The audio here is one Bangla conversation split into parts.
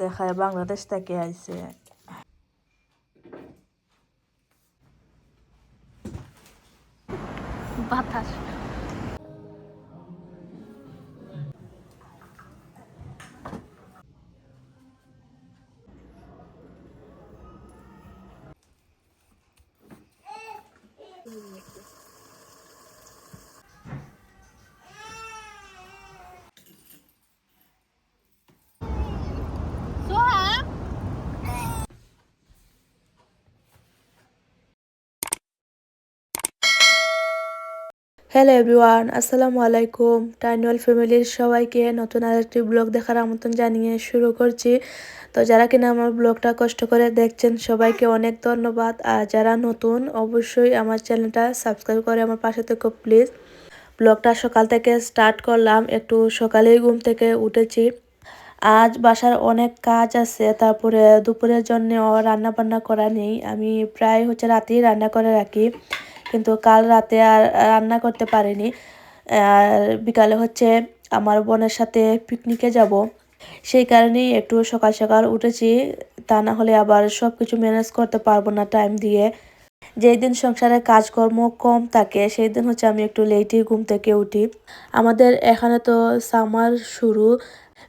দেখায় বাংলাদেশ থেকে আইছে। বাতাস হ্যালো এভরিওয়ান, আসসালামু আলাইকুম। টাইনওয়াল ফ্যামিলির সবাইকে নতুন আরেকটি ব্লগ দেখার আমন্ত্রণ জানিয়ে শুরু করছি। তো যারা কিনা আমার ব্লগটা কষ্ট করে দেখছেন সবাইকে অনেক ধন্যবাদ। আর যারা নতুন অবশ্যই আমার চ্যানেলটা সাবস্ক্রাইব করে আমার পাশে থেকো প্লিজ। ব্লগটা সকাল থেকে স্টার্ট করলাম, একটু সকালেই ঘুম থেকে উঠেছি। আজ বাসার অনেক কাজ আছে, তারপরে দুপুরের জন্য রান্না বান্না করা নেই। আমি প্রায় রাতেই রান্না করে রাখি, কিন্তু কাল রাতে আর রান্না করতে পারিনি। আর বিকালে আমার বোনের সাথে পিকনিকে যাব, সেই কারণেই একটু সকাল সকাল উঠেছি। তা না হলে আবার সব কিছু ম্যানেজ করতে পারবো না টাইম দিয়ে। যেই দিন সংসারে কাজকর্ম কম থাকে সেই দিন আমি একটু লেটই ঘুম থেকে উঠি। আমাদের এখানে তো সামার শুরু।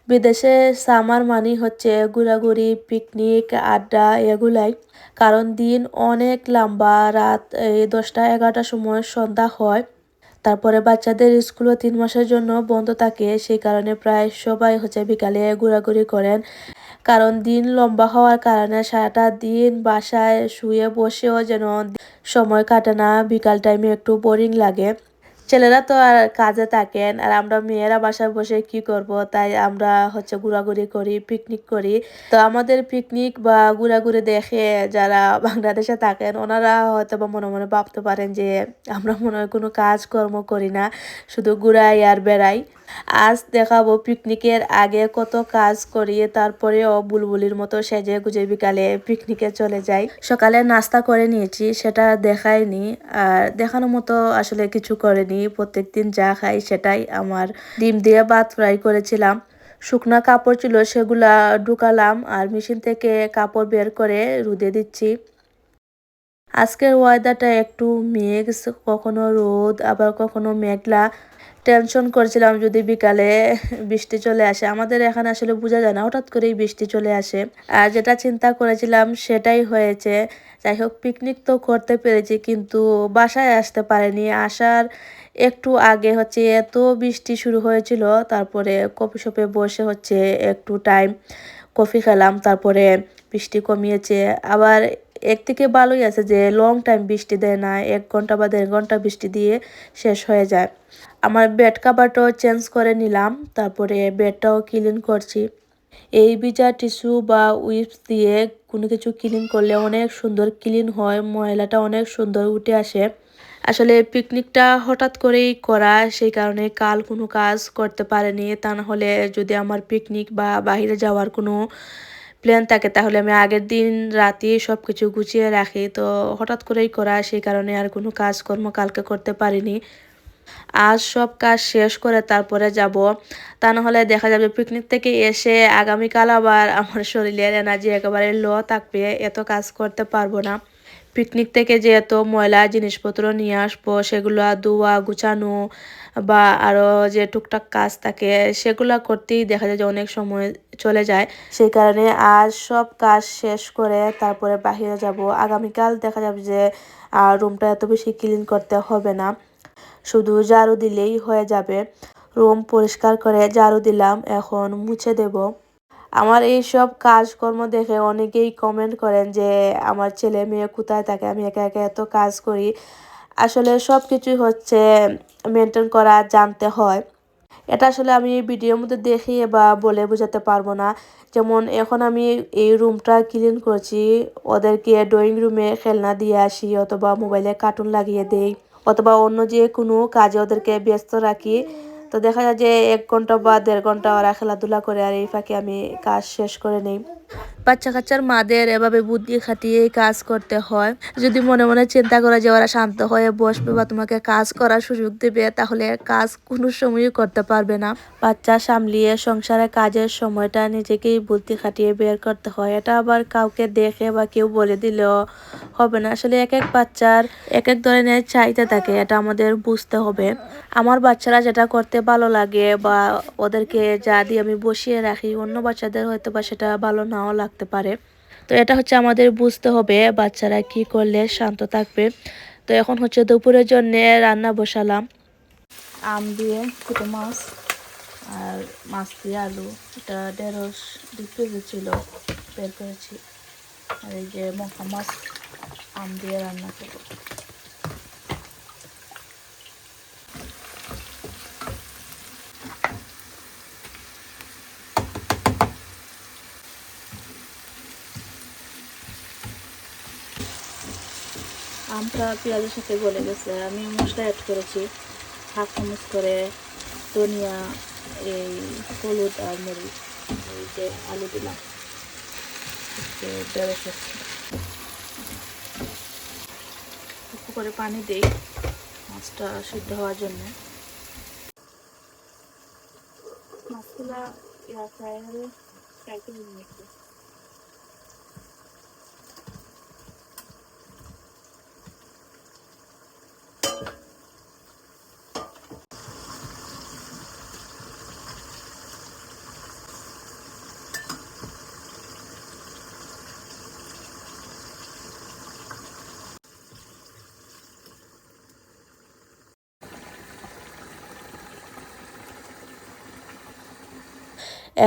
বিদেশে সামার মানে ঘোরাঘুরি, পিকনিক, আড্ডা এগুলাই। কারণ দিন অনেক লম্বা, রাত 10টা-11টার সময় সন্ধ্যা হয়। তারপরে বাচ্চাদের স্কুলও 3 মাসের জন্য বন্ধ থাকে, সেই কারণে প্রায় সবাই বিকালে ঘোরাঘুরি করেন। কারণ দিন লম্বা হওয়ার কারণে সারাটা দিন বাসায় শুয়ে বসেও যেন সময় কাটে না। বিকাল টাইমে একটু বোরিং লাগে। ছেলেরা তো আর কাজে থাকেন, আর আমরা মেয়েরা বাসায় বসে কি করব, তাই আমরা ঘোরাঘুরি করি, পিকনিক করি। তো আমাদের পিকনিক বা ঘোরাঘুরি দেখে যারা বাংলাদেশে থাকেন ওনারা হয়তো বা মনে মনে ভাবতে পারেন যে আমরা মনে হয় কোনো কাজকর্ম করি না, শুধু ঘুরাই আর বেড়াই। আজ দেখাবো পিকনিকের আগে কত কাজ করি, তারপরেও বুলবুলির মতো সেজে গুজে বিকালে পিকনিকে চলে যাই। সকালে নাস্তা করে নিয়েছি, সেটা দেখাইনি। আর দেখানোর মতো আসলে কিছু করেনি, প্রত্যেকদিন যা খাই সেটাই। আমার ডিম দিয়ে ভাত ফ্রাই করেছিলাম, শুকনা কাপড় ছিল সেগুলা ঢুকালাম, আর মেশিন থেকে কাপড় বের করে রোদে দিচ্ছি। আজকের ওয়েদারটা একটু মিক্স, কখনো রোদ আবার কখনো মেঘলা। টেনশন করছিলাম যদি বিকালে বৃষ্টি চলে আসে। আমাদের এখানে আসলে বোঝা যায় না, হঠাৎ করেই বৃষ্টি চলে আসে। আর যেটা চিন্তা করেছিলাম সেটাই হয়েছে। যাই হোক, পিকনিক তো করতে পেরেছি, কিন্তু বাসায় আসতে পারিনি। আসার একটু আগে এত বৃষ্টি শুরু হয়েছিল। তারপরে কফি শপে বসে একটু টাইম কফি খেলাম, তারপরে বৃষ্টি কমিয়েছে। আবার একদিকে ভালোই আছে যে লং টাইম বৃষ্টি দেয় না, 1 ঘন্টা বা 1.5 ঘন্টা বৃষ্টি দিয়ে শেষ হয়ে যায়। আমার বেড কাভারটাও চেঞ্জ করে নিলাম, তারপরে বেডটাও ক্লিন করছি। এই ভিজা টিস্যু বা উইপস দিয়ে কোনো কিছু ক্লিন করলে অনেক সুন্দর ক্লিন হয়, ময়লাটা অনেক সুন্দর উঠে আসে। আসলে পিকনিকটা হঠাৎ করেই করা, সেই কারণে কাল কোনো কাজ করতে পারিনি। তা না হলে যদি আমার পিকনিক বা বাইরে যাওয়ার কোনো প্ল্যান থাকে তাহলে আমি আগের দিন রাতেই সব কিছু গুছিয়ে রাখি। তো হঠাৎ করেই করা, সেই কারণে আর কোনো কাজকর্ম কালকে করতে পারিনি। আজ সব কাজ শেষ করে তারপরে যাব, তা না হলে দেখা যাবে পিকনিক থেকে এসে আগামীকাল আবার আমার শরীরের এনার্জি একেবারে লো থাকবে, এত কাজ করতে পারবো না। পিকনিক থেকে যে এত ময়লা জিনিসপত্র নিয়ে আসবো সেগুলো ধোয়া গুছানো বা আরও যে টুকটাক কাজ থাকে সেগুলো করতেই দেখা যায় যে অনেক সময় চলে যায়। সেই কারণে আজ সব কাজ শেষ করে তারপরে বাহিরে যাব। আগামীকাল দেখা যাবে যে রুমটা এত বেশি ক্লিন করতে হবে না, শুধু ঝাড়ু দিলেই হয়ে যাবে। রুম পরিষ্কার করে ঝাড়ু দিলাম, এখন মুছে দেব। আমার এই সব কাজকর্ম দেখে অনেকেই কমেন্ট করেন যে আমার ছেলে মেয়ে কোথায় থাকে, আমি একা একা এত কাজ করি। আসলে সব কিছুই মেনটেন করা জানতে হয়। এটা আসলে আমি ভিডিওর মধ্যে দেখিয়ে বা বলে বোঝাতে পারবো না। যেমন এখন আমি এই রুমটা ক্লিন করছি, ওদেরকে ড্রয়িং রুমে খেলনা দিয়ে আসি, অথবা মোবাইলে কার্টুন লাগিয়ে দেই, অথবা অন্য যে কোনো কাজে ওদেরকে ব্যস্ত রাখি। তো দেখা যায় যে 1 ঘন্টা বা 1.5 ঘন্টা ওরা খেলাধুলা করে, আর এই ফাঁকে আমি কাজ শেষ করে নেই। বাচ্চা কাচ্চার মাদের এভাবে বুদ্ধি খাটিয়ে কাজ করতে হয়। যদি মনে মনে চিন্তা করে যে ওরা শান্ত হয়ে বসবে বা তোমাকে কাজ করার সুযোগ দেবে, তাহলে কাজ কোনো সময়ই করতে পারবে না। বাচ্চা সামলিয়ে সংসারে কাজের সময়টা নিজেকেই বুদ্ধি খাটিয়ে বের করতে হয়। এটা আবার কাউকে দেখে বা কেউ বলে দিলেও হবে না। আসলে এক এক বাচ্চার এক এক ধরনের চাহিদা থাকে, এটা আমাদের বুঝতে হবে। আমার বাচ্চারা যেটা করতে ভালো লাগে বা ওদেরকে যা দিয়ে আমি বসিয়ে রাখি, অন্য বাচ্চাদের হয়তো বা সেটা ভালো নাও লাগতে পারে। তো এটা হচ্ছে আমাদের বুঝতে হবে বাচ্চারা কি করলে শান্ত থাকবে। তো এখন হচ্ছে দুপুরের জন্য রান্না বসালাম। আম দিয়ে ছোটো মাছ আর মাছ দিয়ে আলু, এটা ঢেঁড়স ডিপ ছিল, বের করেছি। আর এই যে মখা মাছ আম দিয়ে রান্না করবো। আমটা পেঁয়াজের সাথে গলে গেছে, আমি মশলা অ্যাড করেছি। 1/2 চামচ করে ধনিয়া, এই হলুদ আর মরিচ, এই যে আলু দিলাম, ঢেঁড়স হচ্ছে। একটু করে পানি দিই মাছটা সিদ্ধ হওয়ার জন্য। মাছগুলা ফ্রাই করে নিয়েছি।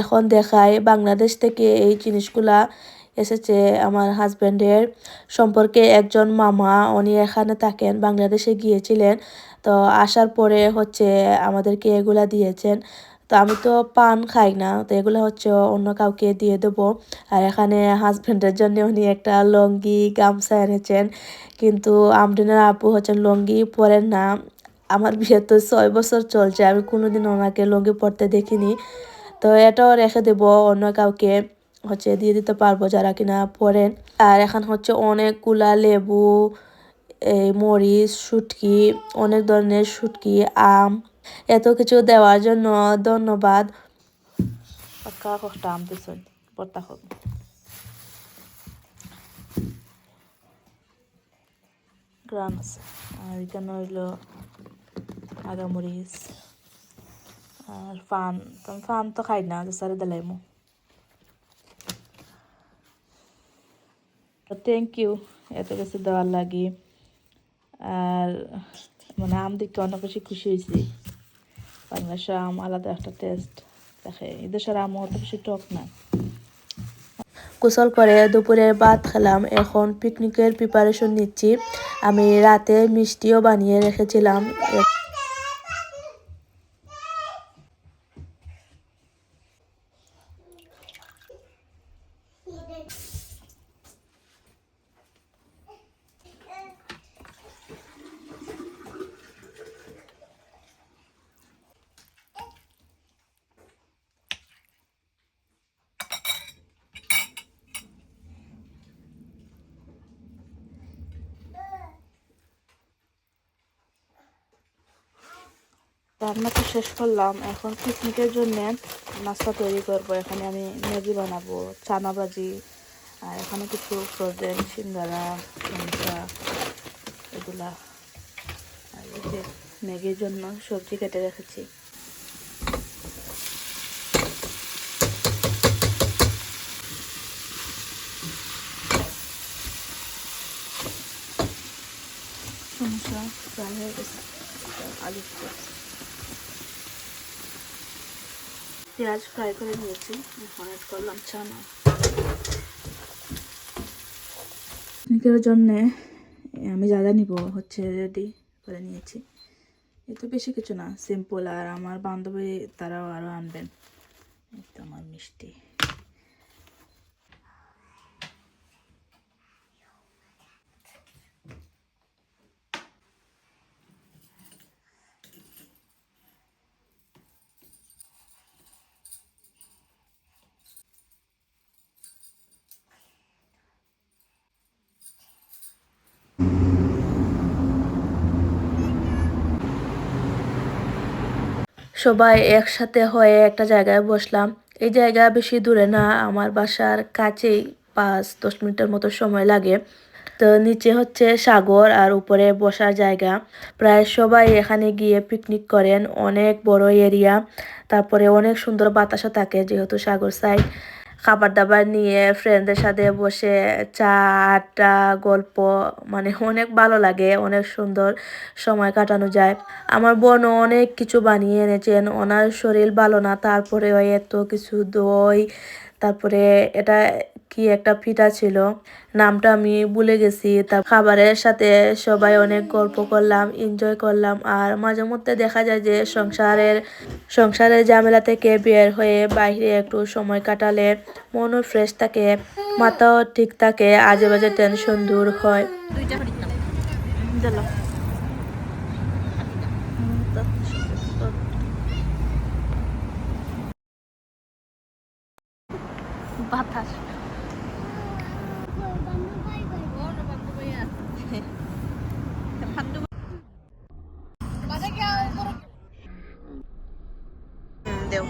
এখন দেখায় বাংলাদেশ থেকে এই জিনিসগুলা এসেছে আমার হাজব্যান্ডের সম্পর্কে একজন মামা, উনি এখানে থাকেন, বাংলাদেশে গিয়েছিলেন। তো আসার পরে হচ্ছে আমাদেরকে এগুলা দিয়েছেন। তো আমি তো পান খাই না, তো এগুলো হচ্ছে অন্য কাউকে দিয়ে দেবো। আর এখানে হাজব্যান্ডের জন্য উনি একটা লুঙ্গি গামছা এনেছেন, কিন্তু আমরিনের আপু হচ্ছে লুঙ্গি পরেন না। আমার বিয়ে তো 6 বছর চলছে, আমি কোনোদিন ওনাকে লুঙ্গি পরতে দেখিনি। তো এটাও রেখে দেব, অন্য কাউকে হচ্ছে দিয়ে দিতে পারবো যারা কিনা পরেন। আর এখন হচ্ছে অনেকগুলা লেবু, এই মরিচ, শুটকি, অনেক ধরনের শুটকি, আম, এত কিছু দেওয়ার জন্য ধন্যবাদ। পাক্কা কষ্টা আম দিছেন পড়তা হোক। গ্রাম আছে আর এখানে হইল আগামরিচ আর ফান। ফান তো খাই না, সারে দিলাইমু। থ্যাংক ইউ এত কিছু দেওয়ার লাগে। আর মানে আম দেখতে অনেক বেশি খুশি হয়েছি। বাংলাদেশের আম আলাদা একটা টেস্ট দেখে, এদেশের আমও অত বেশি টক না। গোসল করে দুপুরে ভাত খেলাম, এখন পিকনিকের প্রিপারেশন নিচ্ছি। আমি রাতে মিষ্টিও বানিয়ে রেখেছিলাম। রান্না তো শেষ করলাম, এখন পিকনিকের জন্য নাস্তা তৈরি করবো। এখানে আমি ম্যাগি বানাবো, চানা ভাজি, আর এখানে কিছু ফ্রোজেন সিঙ্গারা, সমোসা, এগুলা। আর এই যে ম্যাগির জন্য সবজি কেটে রেখেছি। সমোসা ফ্রাই হয়ে গেছে, আলু পেঁয়াজ ফ্রাই করে নিয়েছি, এখন অ্যাড করলাম চানা। পিকনিকের জন্যে আমি যা যা নিব হচ্ছে রেডি করে নিয়েছি। এ তো বেশি কিছু না, সিম্পল। আর আমার বান্ধবী তারাও আরও আনবেন। এই তো আমার মিষ্টি। সবাই একসাথে হয়ে একটা জায়গায় বসলাম। এই জায়গা বেশি দূরে না, আমার বাসার কাছেই, 5-10 মিনিটের মতো সময় লাগে। তো নিচে হচ্ছে সাগর আর উপরে বসার জায়গা। প্রায় সবাই এখানে গিয়ে পিকনিক করেন, অনেক বড় এরিয়া। তারপরে অনেক সুন্দর বাতাসও থাকে যেহেতু সাগর সাইড। খাবার দাবার নিয়ে ফ্রেন্ডদের সাথে বসে চা, আড্ডা, গল্প, মানে অনেক ভালো লাগে, অনেক সুন্দর সময় কাটানো যায়। আমার বোনও অনেক কিছু বানিয়ে এনেছেন, ওনার শরীর ভালো না তারপরে এত কিছু দই, তারপরে এটা কি একটা পিঠা ছিল, নামটা আমি ভুলে গেছি। তার খাবারের সাথে সবাই অনেক গল্প করলাম, এনজয় করলাম। আর মাঝে মধ্যে দেখা যায় যে সংসারের ঝামেলা থেকে বের হয়ে বাইরে একটু সময় কাটালে মনও ফ্রেশ থাকে, মাথাও ঠিক থাকে, আজে বাজে টেনশন দূর হয়। বাতাস দেও।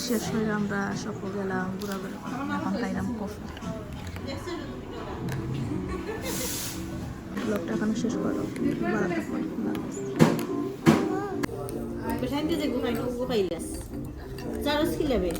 শেষ হয়ে আমরা সফল গেলাম ঘোরাঘুরি, এখন খাইলাম কফি। ব্লগটা এখন শেষ করো, ভালো থাকো। Pues antes de comer, no comáis. ¿Sabes qué le ve?